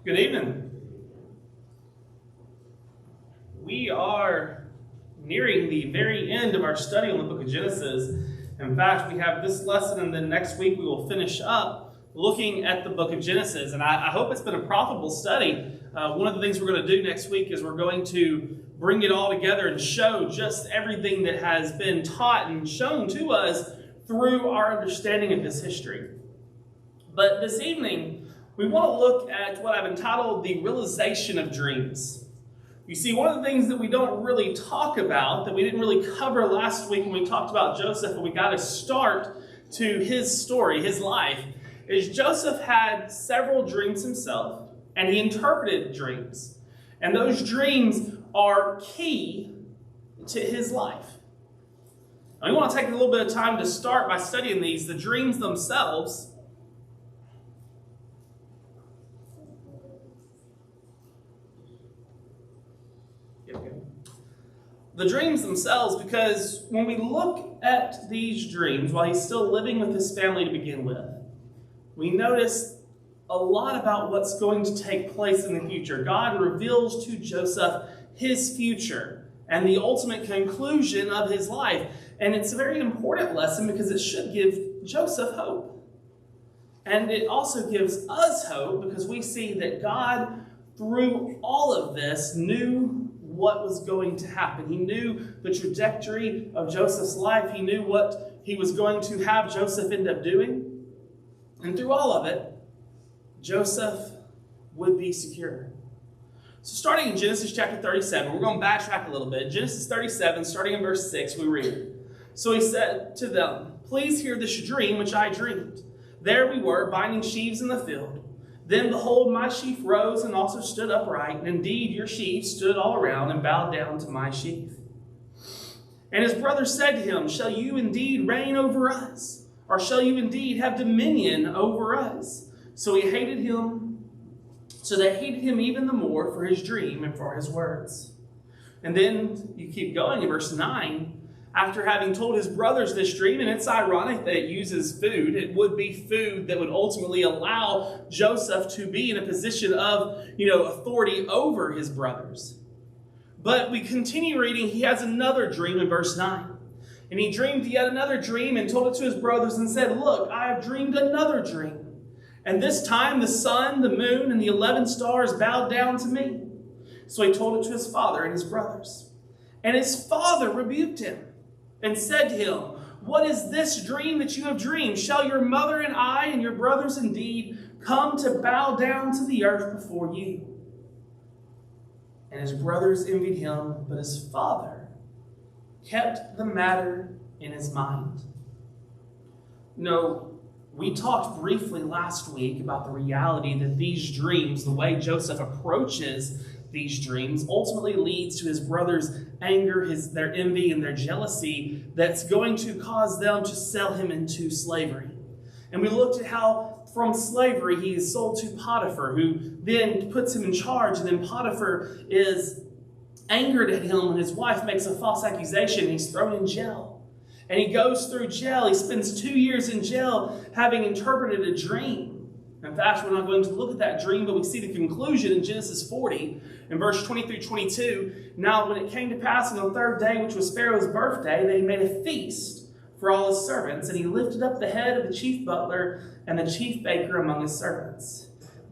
Good evening. We are nearing the very end of our study on the book of Genesis. In fact, we have this lesson, and then next week we will finish up looking at the book of Genesis. And I hope it's been a profitable study. One of the things we're going to do next week is we're going to bring it all together and show just everything that has been taught and shown to us through our understanding of this history. But this evening, we want to look at what I've entitled the realization of dreams. You see, one of the things that we don't really talk about, that we didn't really cover last week when we talked about Joseph, but we got to start to his story, his life, is Joseph had several dreams himself, and he interpreted dreams. And those dreams are key to his life. I want to take a little bit of time to start by studying these. The dreams themselves because when we look at these dreams, while he's still living with his family to begin with, we notice a lot about what's going to take place in the future. God reveals to Joseph his future and the ultimate conclusion of his life. And it's a very important lesson because it should give Joseph hope. And it also gives us hope because we see that God, through all of this, knew what was going to happen. He knew the trajectory of Joseph's life. He knew what he was going to have Joseph end up doing. And through all of it, Joseph would be secure. So starting in Genesis chapter 37, we're going to backtrack a little bit. Genesis 37, starting in verse 6, we read, "So he said to them, 'Please hear this dream which I dreamed. There we were, binding sheaves in the field. Then behold, my sheaf rose and also stood upright, and indeed your sheaf stood all around and bowed down to my sheaf.' And his brothers said to him, 'Shall you indeed reign over us? Or shall you indeed have dominion over us?' So they hated him even the more for his dream and for his words." And then you keep going in verse 9. After having told his brothers this dream, and it's ironic that it uses food. It would be food that would ultimately allow Joseph to be in a position of, authority over his brothers. But we continue reading. He has another dream in verse 9. And he dreamed yet another dream and told it to his brothers and said, "Look, I have dreamed another dream. And this time the sun, the moon, and the 11 stars bowed down to me." So he told it to his father and his brothers. And his father rebuked him and said to him, "What is this dream that you have dreamed? Shall your mother and I and your brothers indeed come to bow down to the earth before you?" And his brothers envied him, but his father kept the matter in his mind. We talked briefly last week about the reality that these dreams, the way Joseph approaches these dreams, ultimately leads to his brothers' anger, their envy, and their jealousy that's going to cause them to sell him into slavery. And we looked at how from slavery he is sold to Potiphar, who then puts him in charge, and then Potiphar is angered at him when his wife makes a false accusation, and he's thrown in jail. And he goes through jail. He spends 2 years in jail having interpreted a dream. In fact, we're not going to look at that dream, but we see the conclusion in Genesis 40, in verse 20 through 22. "Now, when it came to pass on the third day, which was Pharaoh's birthday, they made a feast for all his servants, and he lifted up the head of the chief butler and the chief baker among his servants.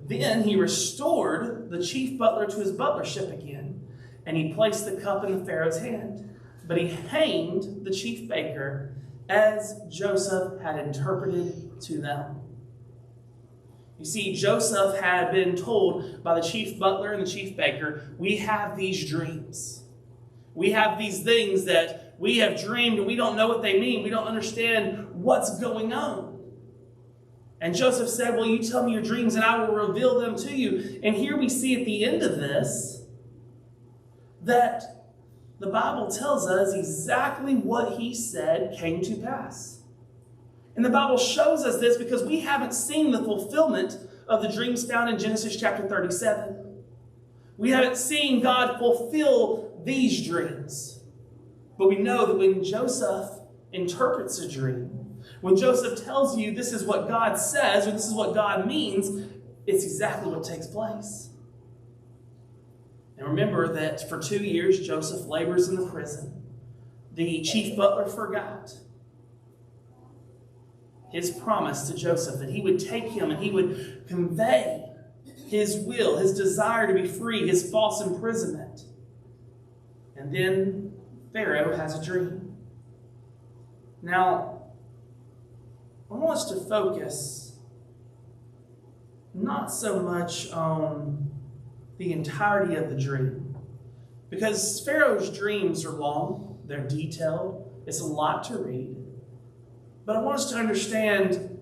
Then he restored the chief butler to his butlership again, and he placed the cup in the Pharaoh's hand. But he hanged the chief baker as Joseph had interpreted to them." You see, Joseph had been told by the chief butler and the chief baker, "We have these dreams. We have these things that we have dreamed and we don't know what they mean. We don't understand what's going on." And Joseph said, "Well, you tell me your dreams and I will reveal them to you." And here we see at the end of this that the Bible tells us exactly what he said came to pass. And the Bible shows us this because we haven't seen the fulfillment of the dreams found in Genesis chapter 37. We haven't seen God fulfill these dreams. But we know that when Joseph interprets a dream, when Joseph tells you this is what God says or this is what God means, it's exactly what takes place. And remember that for 2 years, Joseph labors in the prison. The chief butler forgot his promise to Joseph that he would take him and he would convey his will, his desire to be free, his false imprisonment. And then Pharaoh has a dream. Now, I want us to focus not so much on the entirety of the dream, because Pharaoh's dreams are long, they're detailed, it's a lot to read. But I want us to understand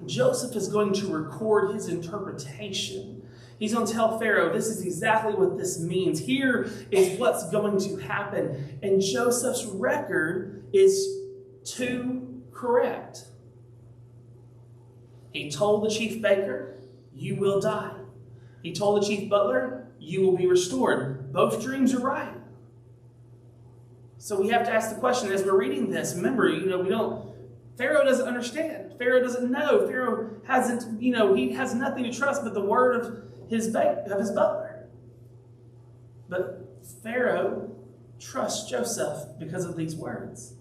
Joseph is going to record his interpretation. He's going to tell Pharaoh, this is exactly what this means. Here is what's going to happen. And Joseph's record is too correct. He told the chief baker, you will die. He told the chief butler, you will be restored. Both dreams are right. So we have to ask the question as we're reading this. Remember, Pharaoh doesn't understand. Pharaoh doesn't know. Pharaoh hasn't, he has nothing to trust but the word of his butler. But Pharaoh trusts Joseph because of these words.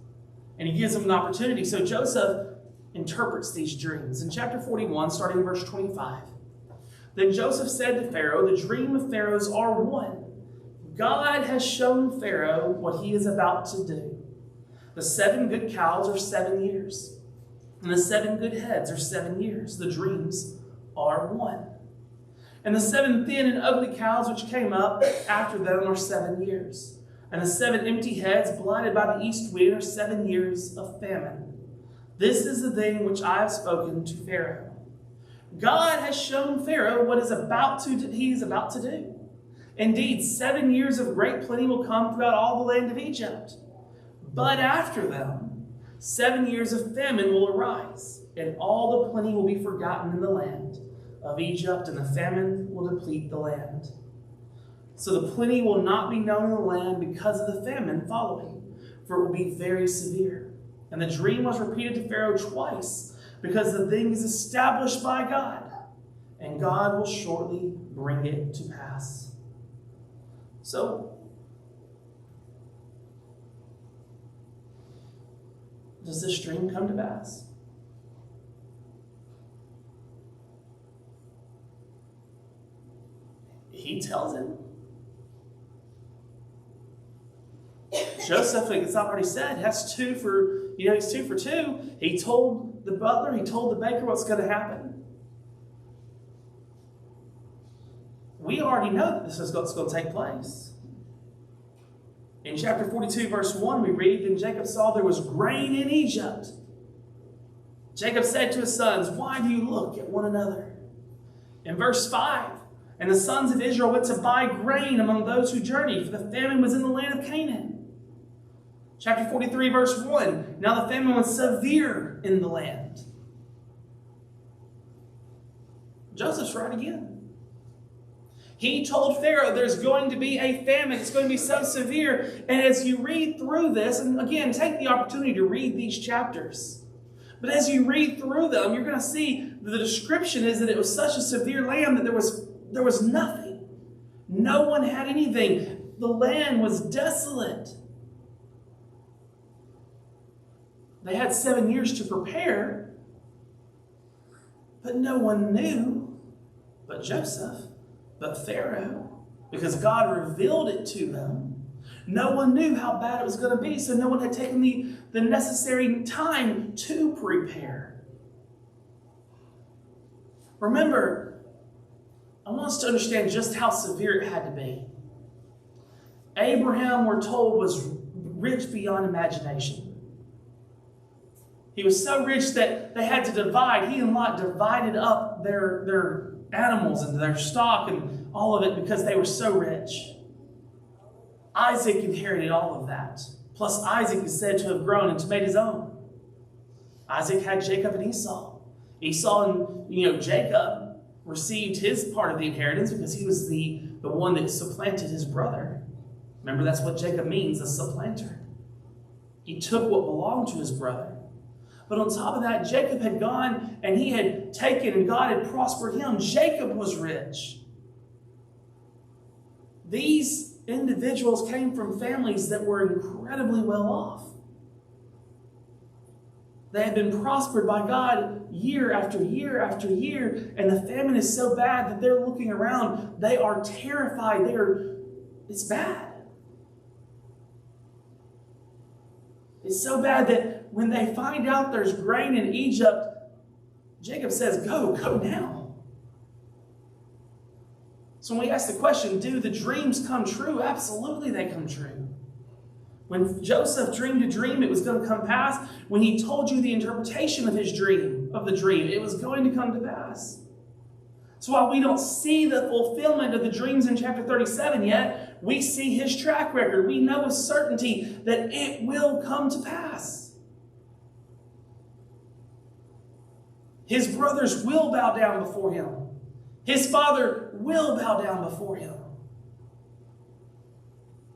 And he gives him an opportunity. So Joseph interprets these dreams. In chapter 41, starting in verse 25. Then Joseph said to Pharaoh, the dream of Pharaoh's are one. God has shown Pharaoh what he is about to do. The 7 good cows are 7 years, and the 7 good heads are 7 years. The dreams are one. And the 7 thin and ugly cows which came up after them are 7 years. And the 7 empty heads blinded by the east wind are 7 years of famine. This is the thing which I have spoken to Pharaoh. God has shown Pharaoh what he is about to do. Indeed, 7 years of great plenty will come throughout all the land of Egypt. But after them, 7 years of famine will arise, and all the plenty will be forgotten in the land of Egypt, and the famine will deplete the land. So the plenty will not be known in the land because of the famine following, for it will be very severe. And the dream was repeated to Pharaoh twice, because the thing is established by God, and God will shortly bring it to pass. So, does this dream come to pass? He tells him. Joseph, it's already said, has he's 2 for 2. He told the butler, he told the baker what's going to happen. We already know that this is what's going to take place. In chapter 42, verse 1, we read, then Jacob saw there was grain in Egypt. Jacob said to his sons, why do you look at one another? In verse 5, and the sons of Israel went to buy grain among those who journeyed, for the famine was in the land of Canaan. Chapter 43, verse 1, now the famine was severe in the land. Joseph's right again. He told Pharaoh there's going to be a famine. It's going to be so severe. And as you read through this, and again, take the opportunity to read these chapters. But as you read through them, you're going to see the description is that it was such a severe land that there was nothing. No one had anything. The land was desolate. They had 7 years to prepare, but no one knew but Joseph, but Pharaoh, because God revealed it to them. No one knew how bad it was going to be, so no one had taken the necessary time to prepare. Remember, I want us to understand just how severe it had to be. Abraham, we're told, was rich beyond imagination. He was so rich that they had to divide. He and Lot divided up their animals and their stock and all of it because they were so rich. Isaac inherited all of that. Plus, Isaac is said to have grown and to made his own. Isaac had Jacob and Esau. Esau and Jacob received his part of the inheritance because he was the one that supplanted his brother. Remember, that's what Jacob means, a supplanter. He took what belonged to his brother. But on top of that, Jacob had gone and he had taken and God had prospered him. Jacob was rich. These individuals came from families that were incredibly well off. They had been prospered by God year after year after year, and the famine is so bad that they're looking around. They are terrified. It's bad. It's so bad that when they find out there's grain in Egypt, Jacob says, go now. So when we ask the question, do the dreams come true? Absolutely they come true. When Joseph dreamed a dream, it was going to come to pass. When he told you the interpretation of his dream, it was going to come to pass. So while we don't see the fulfillment of the dreams in chapter 37 yet, we see his track record. We know with certainty that it will come to pass. His brothers will bow down before him. His father will bow down before him.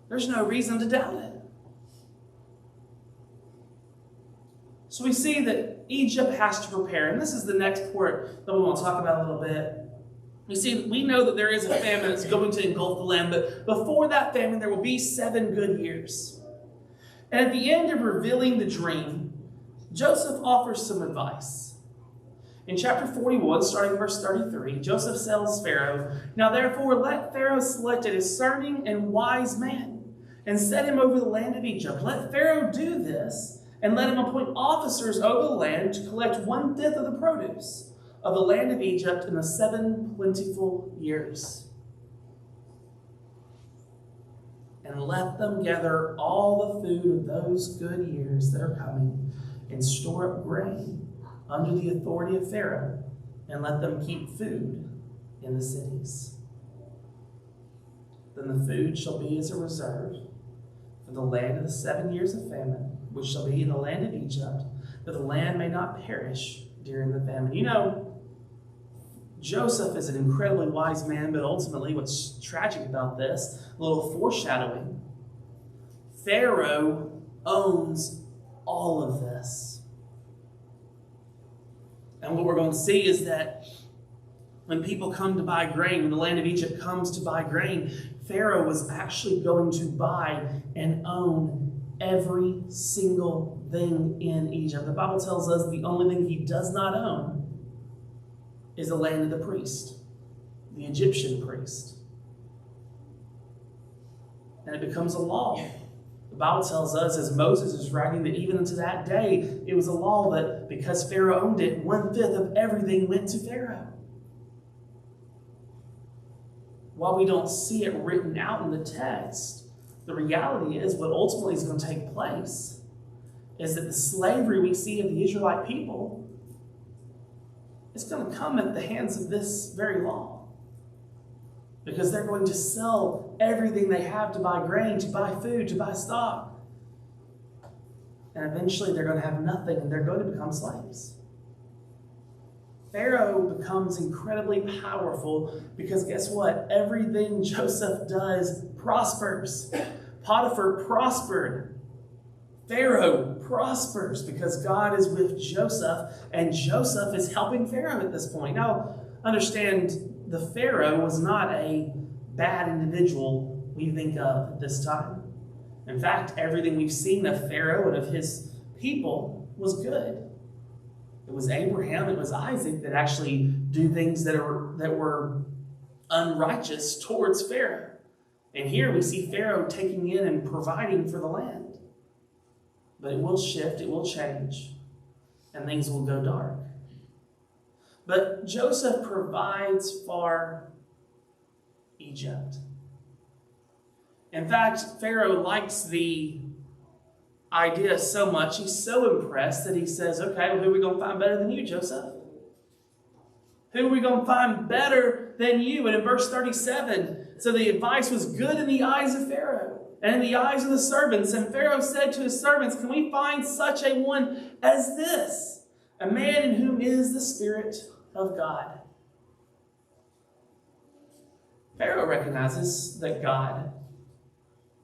There's no reason to doubt it. So we see that Egypt has to prepare. And this is the next part that we want to talk about a little bit. We know that there is a famine that's going to engulf the land. But before that famine, there will be 7 good years. And at the end of revealing the dream, Joseph offers some advice. In chapter 41, starting verse 33, Joseph tells Pharaoh, "Now therefore let Pharaoh select a discerning and wise man, and set him over the land of Egypt. Let Pharaoh do this, and let him appoint officers over the land to collect 1/5 of the produce of the land of Egypt in the 7 plentiful years. And let them gather all the food of those good years that are coming, and store up grain under the authority of Pharaoh, and let them keep food in the cities. Then the food shall be as a reserve for the land of the 7 years of famine, which shall be in the land of Egypt, that the land may not perish during the famine." You know, Joseph is an incredibly wise man, but ultimately what's tragic about this, a little foreshadowing, Pharaoh owns all of this. And what we're going to see is that when people come to buy grain, when the land of Egypt comes to buy grain, Pharaoh was actually going to buy and own every single thing in Egypt. The Bible tells us the only thing he does not own is the land of the priest, the Egyptian priest. And it becomes a law. The Bible tells us, as Moses is writing, that even unto that day, it was a law that because Pharaoh owned it, 1/5 of everything went to Pharaoh. While we don't see it written out in the text, the reality is what ultimately is going to take place is that the slavery we see of the Israelite people is going to come at the hands of this very law. Because they're going to sell everything they have to buy grain, to buy food, to buy stock. And eventually they're going to have nothing and they're going to become slaves. Pharaoh becomes incredibly powerful because guess what? Everything Joseph does prospers. Potiphar prospered. Pharaoh prospers because God is with Joseph, and Joseph is helping Pharaoh at this point. Now, understand, the Pharaoh was not a bad individual we think of at this time. In fact, everything we've seen of Pharaoh and of his people was good. It was Abraham, it was Isaac that actually do things that were unrighteous towards Pharaoh. And here we see Pharaoh taking in and providing for the land. But it will shift, it will change, and things will go dark. But Joseph provides for Egypt. In fact, Pharaoh likes the idea so much, he's so impressed that he says, "Okay, well, who are we going to find better than you, Joseph? Who are we going to find better than you?" And in verse 37, so the advice was good in the eyes of Pharaoh and in the eyes of the servants. And Pharaoh said to his servants, "Can we find such a one as this, a man in whom is the Spirit of God?" Pharaoh recognizes that God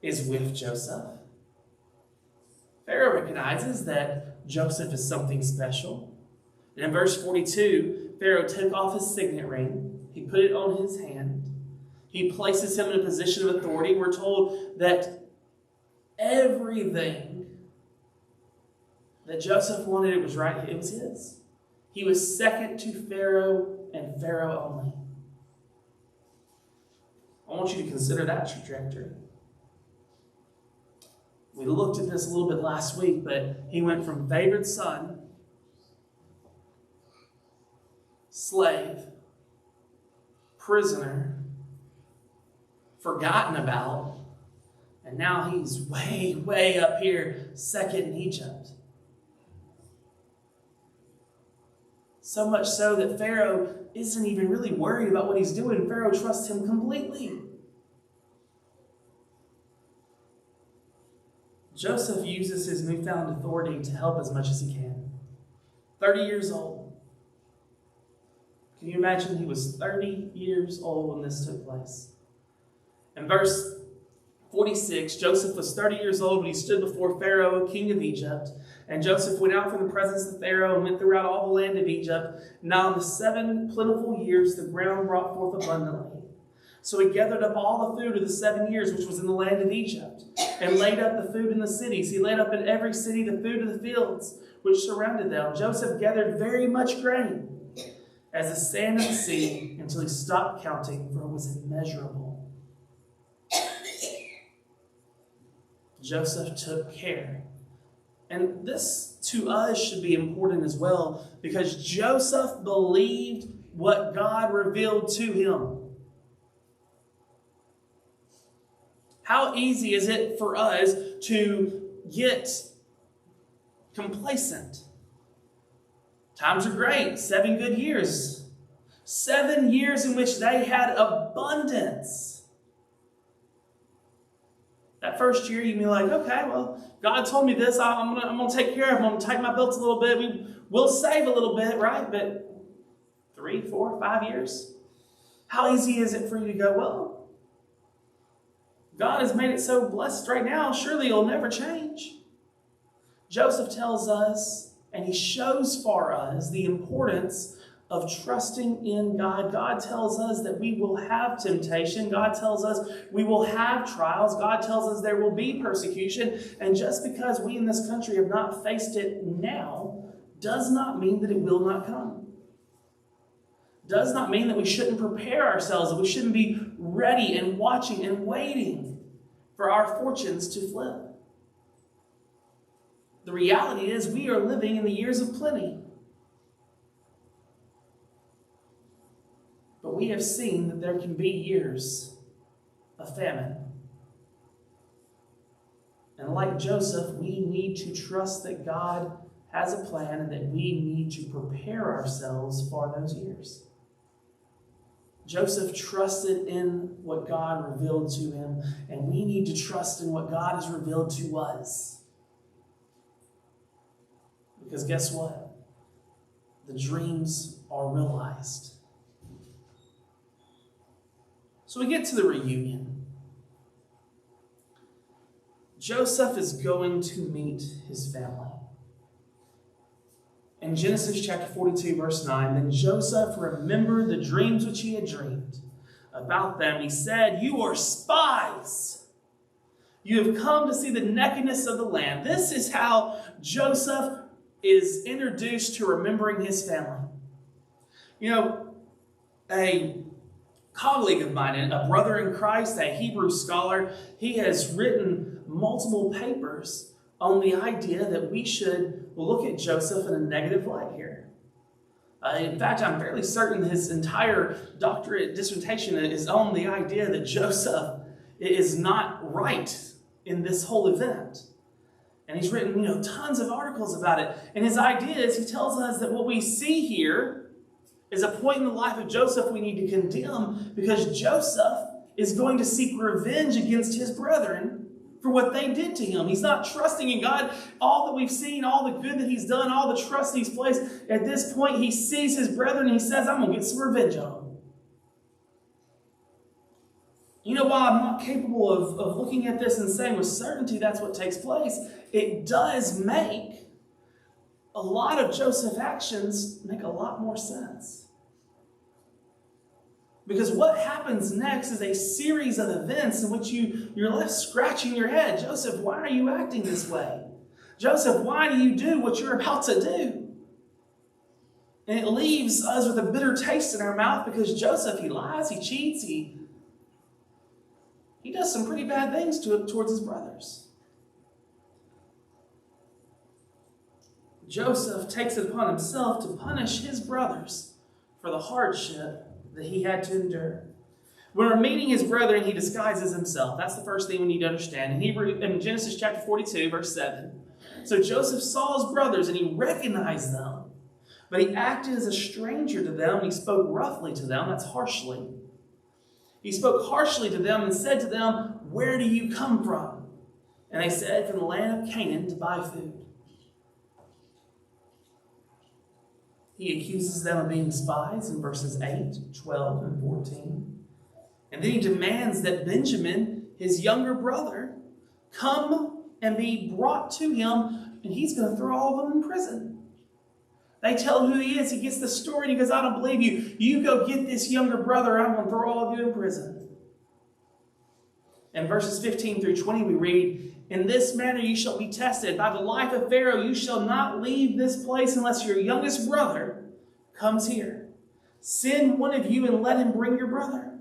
is with Joseph. Pharaoh recognizes that Joseph is something special. And in verse 42, Pharaoh took off his signet ring. He put it on his hand. He places him in a position of authority. We're told that everything that Joseph wanted, it was his. He was second to Pharaoh and Pharaoh only. I want you to consider that trajectory. We looked at this a little bit last week, but he went from favored son, slave, prisoner, forgotten about, and now he's way, way up here, second in Egypt. So much so that Pharaoh isn't even really worried about what he's doing. Pharaoh trusts him completely. Joseph uses his newfound authority to help as much as he can. 30 years old. Can you imagine? He was 30 years old when this took place. In verse 46, Joseph was 30 years old when he stood before Pharaoh, king of Egypt. And Joseph went out from the presence of Pharaoh and went throughout all the land of Egypt. Now in the 7 plentiful years, the ground brought forth abundantly. So he gathered up all the food of the 7 years which was in the land of Egypt, and laid up the food in the cities. He laid up in every city the food of the fields which surrounded them. Joseph gathered very much grain, as the sand of the sea, until he stopped counting, for it was immeasurable. Joseph took care. And this to us should be important as well, because Joseph believed what God revealed to him. How easy is it for us to get complacent? Times are great. 7 good years. 7 years in which they had abundance. That first year, you'd be like, okay, well, God told me this. I'm gonna take care of it. I'm going to tighten my belts a little bit. We'll save a little bit, right? But 3, 4, 5 years? How easy is it for you to go, well, God has made it so blessed right now, surely it'll never change. Joseph tells us, and he shows for us, the importance of trusting in God. God tells us that we will have temptation. God tells us we will have trials. God tells us there will be persecution. And just because we in this country have not faced it now, does not mean that it will not come. Does not mean that we shouldn't prepare ourselves, that we shouldn't be ready and watching and waiting for our fortunes to flip. The reality is we are living in the years of plenty. But we have seen that there can be years of famine. And like Joseph, we need to trust that God has a plan and that we need to prepare ourselves for those years. Joseph trusted in what God revealed to him, and we need to trust in what God has revealed to us. Because guess what? The dreams are realized. So we get to the reunion. Joseph is going to meet his family. In Genesis chapter 42, verse 9, then Joseph remembered the dreams which he had dreamed about them. He said, "You are spies. You have come to see the nakedness of the land." This is how Joseph is introduced to remembering his family. You know, a colleague of mine, a brother in Christ, a Hebrew scholar, he has written multiple papers on the idea that we should look at Joseph in a negative light here. In fact, I'm fairly certain his entire doctorate dissertation is on the idea that Joseph is not right in this whole event. And he's written, tons of articles about it. And his idea is, he tells us that what we see here is a point in the life of Joseph we need to condemn, because Joseph is going to seek revenge against his brethren for what they did to him. He's not trusting in God. All that we've seen, all the good that he's done, all the trust he's placed, at this point he sees his brethren and he says, I'm going to get some revenge on them. While I'm not capable of looking at this and saying with certainty that's what takes place, it does make a lot of Joseph's actions make a lot more sense. Because what happens next is a series of events in which you're left scratching your head. Joseph, why are you acting this way? Joseph, why do you do what you're about to do? And it leaves us with a bitter taste in our mouth because Joseph, he lies, he cheats, he does some pretty bad things towards his brothers. Joseph takes it upon himself to punish his brothers for the hardship that he had to endure. When we're meeting his brethren, he disguises himself. That's the first thing we need to understand. In Genesis chapter 42, verse 7. So Joseph saw his brothers and he recognized them. But he acted as a stranger to them. He spoke roughly to them. That's harshly. He spoke harshly to them and said to them, "Where do you come from?" And they said, "From the land of Canaan to buy food." He accuses them of being spies in verses 8, 12, and 14. And then he demands that Benjamin, his younger brother, come and be brought to him, and he's going to throw all of them in prison. They tell who he is. He gets the story, and he goes, "I don't believe you. You go get this younger brother. I'm going to throw all of you in prison." In verses 15 through 20, we read, "In this manner you shall be tested. By the life of Pharaoh you shall not leave this place unless your youngest brother comes here. Send one of you and let him bring your brother.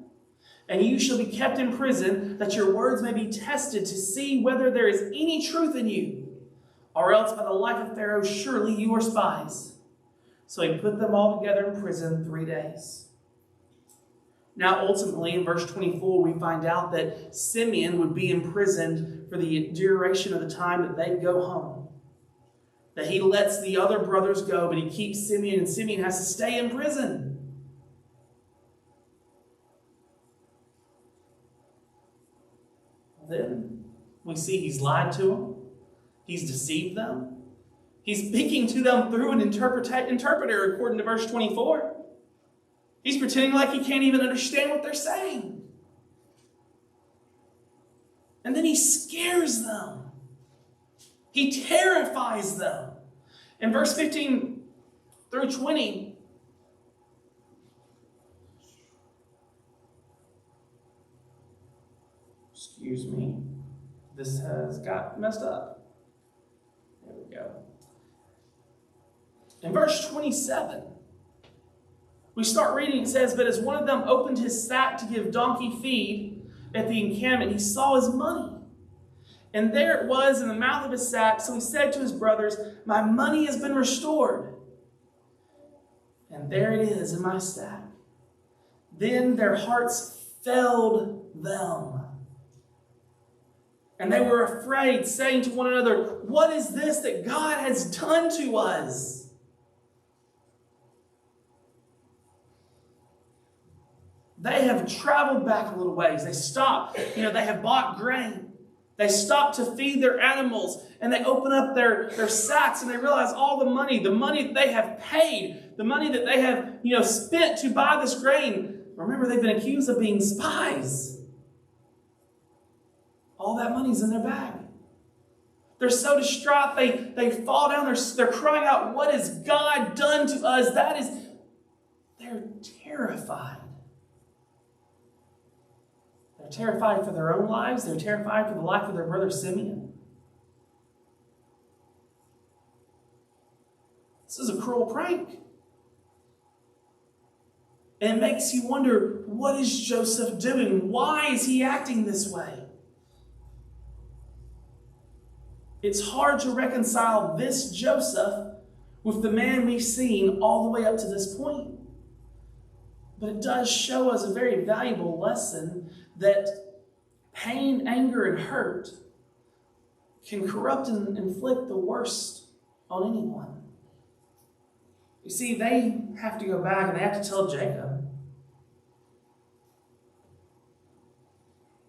And you shall be kept in prison, that your words may be tested to see whether there is any truth in you. Or else by the life of Pharaoh surely you are spies." So he put them all together in prison 3 days. Now, ultimately, in verse 24, we find out that Simeon would be imprisoned for the duration of the time that they go home. That he lets the other brothers go, but he keeps Simeon, and Simeon has to stay in prison. Then we see he's lied to them. He's deceived them. He's speaking to them through an interpreter, according to verse 24. He's pretending like he can't even understand what they're saying. And then he scares them. He terrifies them. In verse 15 through 20, excuse me, this has got messed up. There we go. In verse 27, we start reading. It says, "But as one of them opened his sack to give donkey feed at the encampment, he saw his money. And there it was in the mouth of his sack. So he said to his brothers, 'My money has been restored. And there it is in my sack.' Then their hearts failed them. And they were afraid, saying to one another, 'What is this that God has done to us?'" They have traveled back a little ways. They stopped. They have bought grain. They stop to feed their animals, and they open up their sacks, and they realize all the money that they have paid, the money that they have spent to buy this grain. Remember, they've been accused of being spies. All that money's in their bag. They're so distraught, they fall down, they're crying out, "What has God done to us?" They're terrified. They're terrified for their own lives. They're terrified for the life of their brother Simeon. This is a cruel prank. And it makes you wonder, what is Joseph doing? Why is he acting this way? It's hard to reconcile this Joseph with the man we've seen all the way up to this point. But it does show us a very valuable lesson that pain, anger, and hurt can corrupt and inflict the worst on anyone. You see, they have to go back and they have to tell Jacob.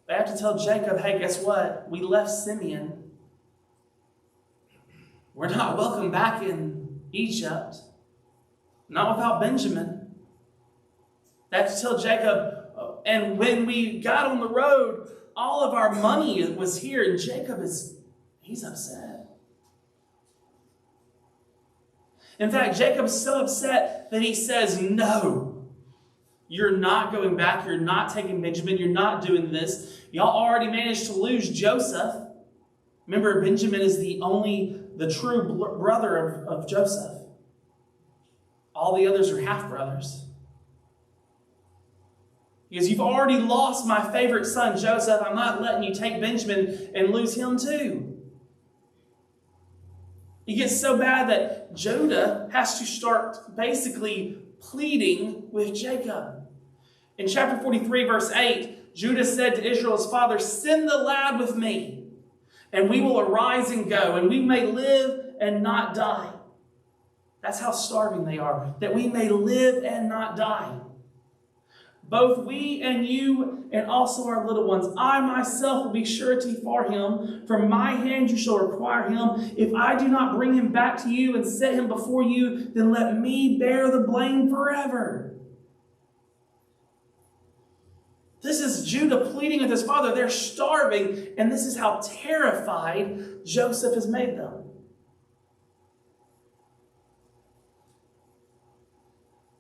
They have to tell Jacob, "Hey, guess what? We left Simeon. We're not welcome back in Egypt. Not without Benjamin." They have to tell Jacob, "And when we got on the road, all of our money was here." And Jacob he's upset. In fact, Jacob's so upset that he says, no, you're not going back. You're not taking Benjamin. You're not doing this. Y'all already managed to lose Joseph. Remember, Benjamin is the true brother of Joseph. All the others are half-brothers. Because you've already lost my favorite son, Joseph. I'm not letting you take Benjamin and lose him too. It gets so bad that Judah has to start basically pleading with Jacob. In chapter 43, verse 8, Judah said to Israel's father, send the lad with me, and we will arise and go, and we may live and not die. That's how starving they are, that we may live and not die. Both we and you and also our little ones. I myself will be surety for him. From my hand you shall require him. If I do not bring him back to you and set him before you, then let me bear the blame forever. This is Judah pleading with his father. They're starving, and this is how terrified Joseph has made them.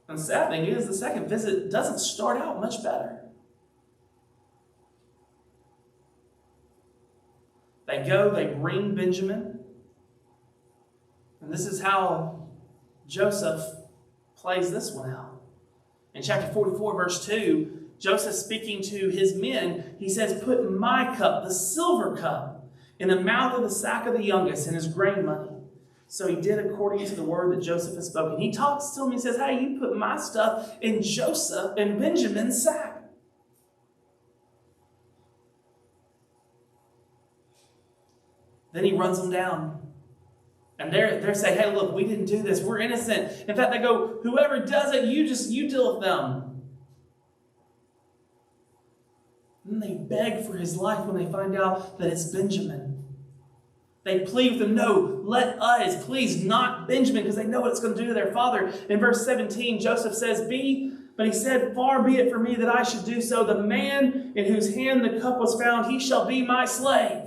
And the sad thing is, the second visit doesn't start out much better. They go, they bring Benjamin. And this is how Joseph plays this one out. In chapter 44, verse 2, Joseph speaking to his men, he says, put my cup, the silver cup, in the mouth of the sack of the youngest and his grain money. So he did according to the word that Joseph had spoken. He talks to him. He says, hey, you put my stuff in Joseph and Benjamin's sack. Then he runs them down. And they're saying, hey, look, we didn't do this. We're innocent. In fact, they go, whoever does it, you deal with them. And they beg for his life when they find out that it's Benjamin. They plead with him, no, let us, please, not Benjamin, because they know what it's going to do to their father. In verse 17, Joseph says, but he said, far be it from me that I should do so. The man in whose hand the cup was found, he shall be my slave.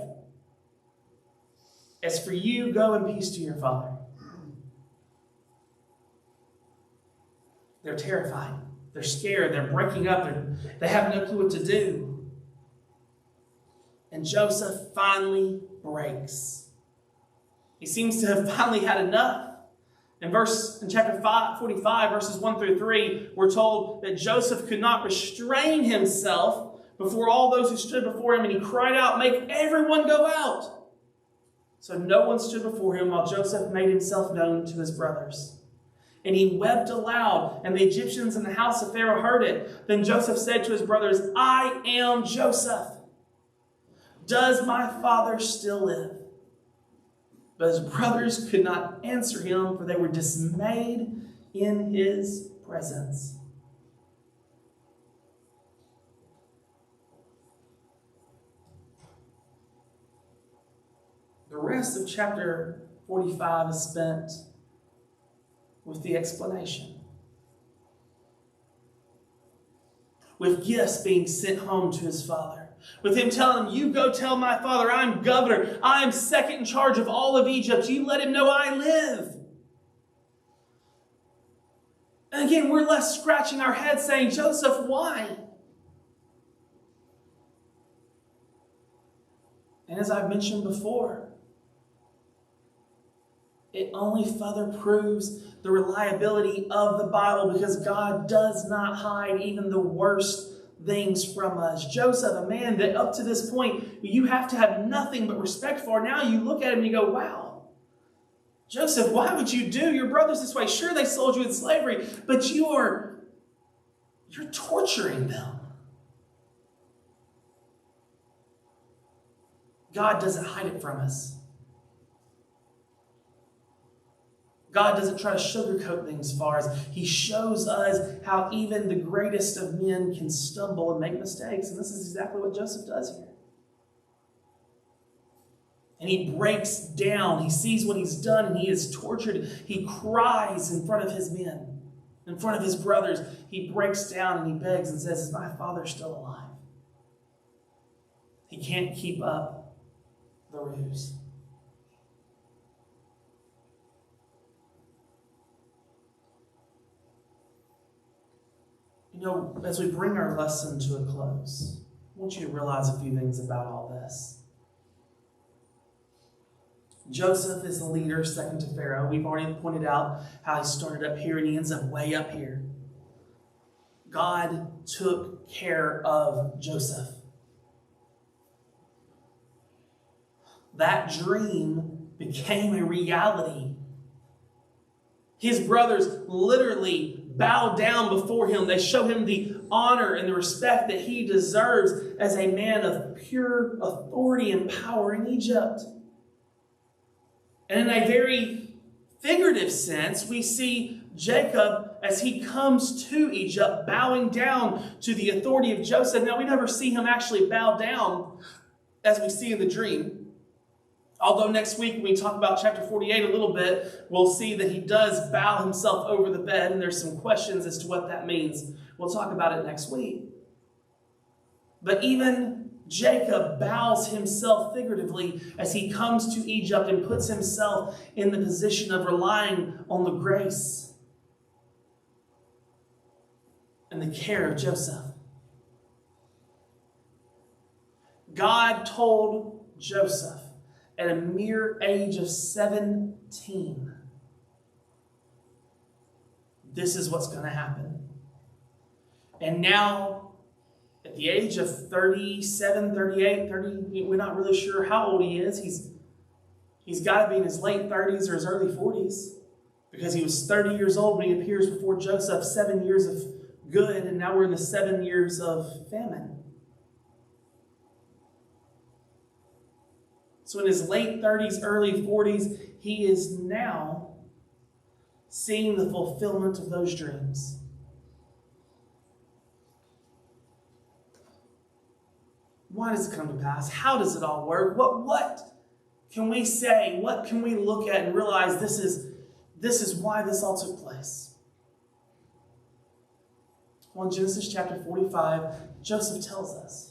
As for you, go in peace to your father. They're terrified. They're scared. They're breaking up. They have no clue what to do. And Joseph finally breaks. He seems to have finally had enough. In chapter 45, verses 1 through 3, we're told that Joseph could not restrain himself before all those who stood before him, and he cried out, make everyone go out. So no one stood before him while Joseph made himself known to his brothers. And he wept aloud, and the Egyptians in the house of Pharaoh heard it. Then Joseph said to his brothers, I am Joseph. Does my father still live? But his brothers could not answer him, for they were dismayed in his presence. The rest of chapter 45 is spent with the explanation. With gifts being sent home to his father. With him telling him, you go tell my father I'm governor. I am second in charge of all of Egypt. You let him know I live. And again, we're left scratching our heads saying, Joseph, why? And as I've mentioned before, it only further proves the reliability of the Bible, because God does not hide even the worst things from us. Joseph, a man that up to this point you have to have nothing but respect for. Now you look at him and you go, wow, Joseph, why would you do your brothers this way? Sure, they sold you in slavery, but you're torturing them. God doesn't hide it from us. God doesn't try to sugarcoat things for us. He shows us how even the greatest of men can stumble and make mistakes. And this is exactly what Joseph does here. And he breaks down. He sees what he's done and he is tortured. He cries in front of his men, in front of his brothers. He breaks down and he begs and says, is my father still alive? He can't keep up the ruse. As we bring our lesson to a close, I want you to realize a few things about all this. Joseph is the leader, second to Pharaoh. We've already pointed out how he started up here and he ends up way up here. God took care of Joseph. That dream became a reality. His brothers literally bow down before him. They show him the honor and the respect that he deserves as a man of pure authority and power in Egypt. And in a very figurative sense, we see Jacob, as he comes to Egypt, bowing down to the authority of Joseph. Now, we never see him actually bow down as we see in the dream. Although next week, when we talk about chapter 48 a little bit, we'll see that he does bow himself over the bed, and there's some questions as to what that means. We'll talk about it next week. But even Jacob bows himself figuratively as he comes to Egypt and puts himself in the position of relying on the grace and the care of Joseph. God told Joseph at a mere age of 17, this is what's going to happen. And now, at the age of 37, 38, 30, we're not really sure how old he is. He's got to be in his late 30s or his early 40s, because he was 30 years old when he appears before Joseph, 7 years of good, and now we're in the 7 years of famine. So in his late 30s, early 40s, he is now seeing the fulfillment of those dreams. Why does it come to pass? How does it all work? What can we say? What can we look at and realize this is why this all took place? Well, in Genesis chapter 45, Joseph tells us.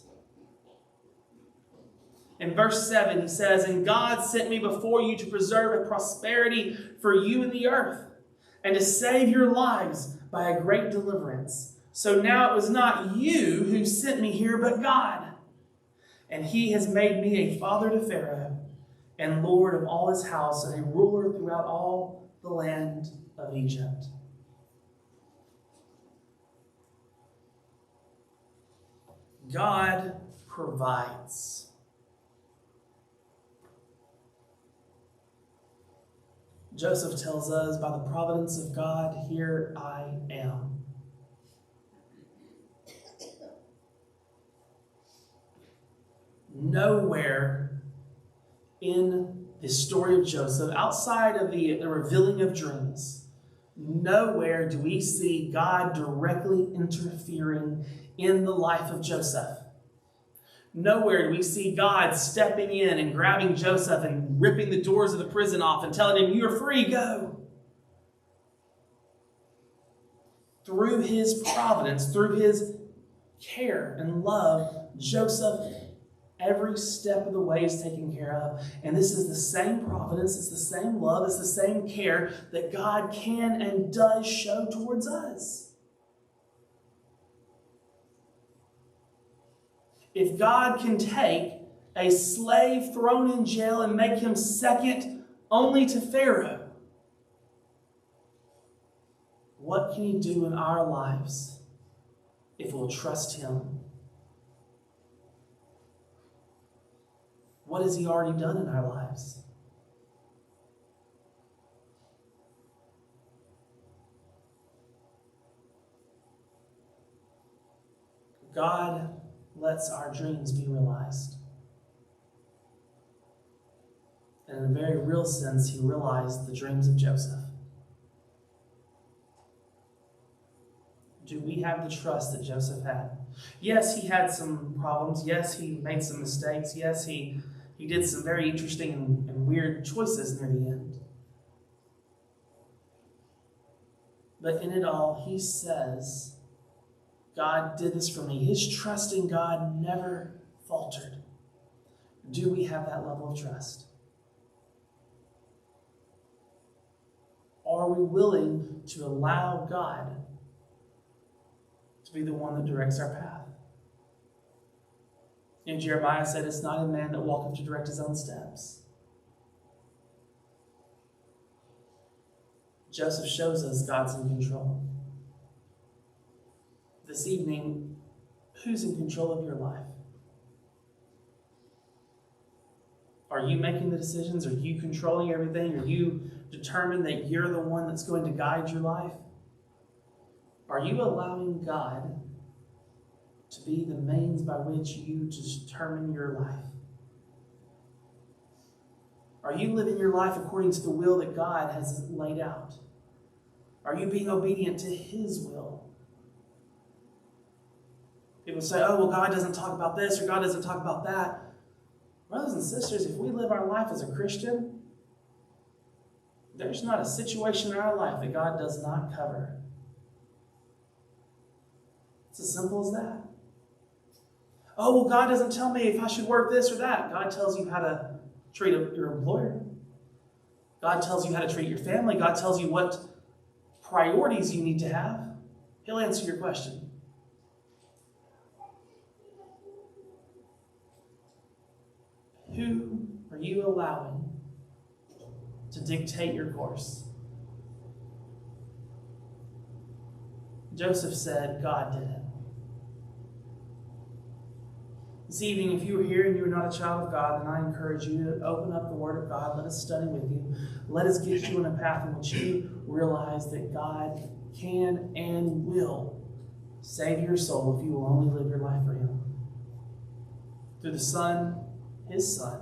In verse 7, he says, "And God sent me before you to preserve a prosperity for you in the earth, and to save your lives by a great deliverance. So now it was not you who sent me here, but God. And he has made me a father to Pharaoh, and lord of all his house, and a ruler throughout all the land of Egypt." God provides. Joseph tells us, by the providence of God, here I am. Nowhere in the story of Joseph, outside of the revealing of dreams, nowhere do we see God directly interfering in the life of Joseph. Nowhere do we see God stepping in and grabbing Joseph and ripping the doors of the prison off and telling him, "You're free, go." Through his providence, through his care and love, Joseph, every step of the way, is taken care of. And this is the same providence, it's the same love, it's the same care that God can and does show towards us. If God can take a slave thrown in jail and make him second only to Pharaoh, what can he do in our lives if we'll trust him? What has he already done in our lives? God lets our dreams be realized. And in a very real sense, he realized the dreams of Joseph. Do we have the trust that Joseph had? Yes, he had some problems. Yes, he made some mistakes. Yes, he did some very interesting and weird choices near the end. But in it all, he says, God did this for me. His trust in God never faltered. Do we have that level of trust? Are we willing to allow God to be the one that directs our path. And Jeremiah said, it's not in man that walketh to direct his own steps. Joseph shows us God's in control. This evening, who's in control of your life? Are you making the decisions? Are you controlling everything? Are you determined that you're the one that's going to guide your life? Are you allowing God to be the means by which you determine your life? Are you living your life according to the will that God has laid out? Are you being obedient to His will? People say, oh, well, God doesn't talk about this or God doesn't talk about that. Brothers and sisters, if we live our life as a Christian, there's not a situation in our life that God does not cover. It's as simple as that. Oh, well, God doesn't tell me if I should work this or that. God tells you how to treat your employer. God tells you how to treat your family. God tells you what priorities you need to have. He'll answer your question. Who are you allowing to dictate your course? Joseph said, God did it. This evening, if you are here and you are not a child of God, then I encourage you to open up the Word of God. Let us study with you. Let us get you on a path in which you realize that God can and will save your soul if you will only live your life for Him. Through the Son, His Son,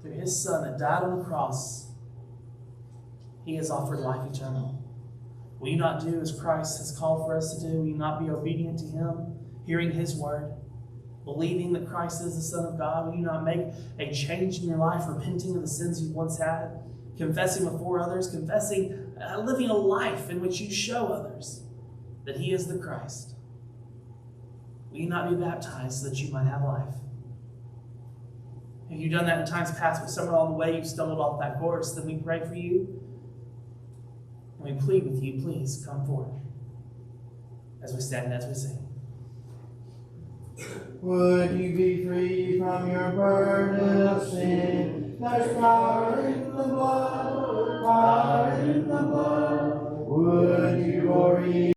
through His Son that died on the cross, He has offered life eternal. Will you not do as Christ has called for us to do? Will you not be obedient to Him, hearing His word, believing that Christ is the Son of God? Will you not make a change in your life, repenting of the sins you once had, confessing before others, confessing, living a life in which you show others that He is the Christ? Will you not be baptized so that you might have life? If you've done that in times past, but somewhere along the way you've stumbled off that course, then we pray for you and we plead with you, please come forward as we stand and as we sing. Would you be free from your burden of sin? There's power in the blood, power in the blood. Would you glory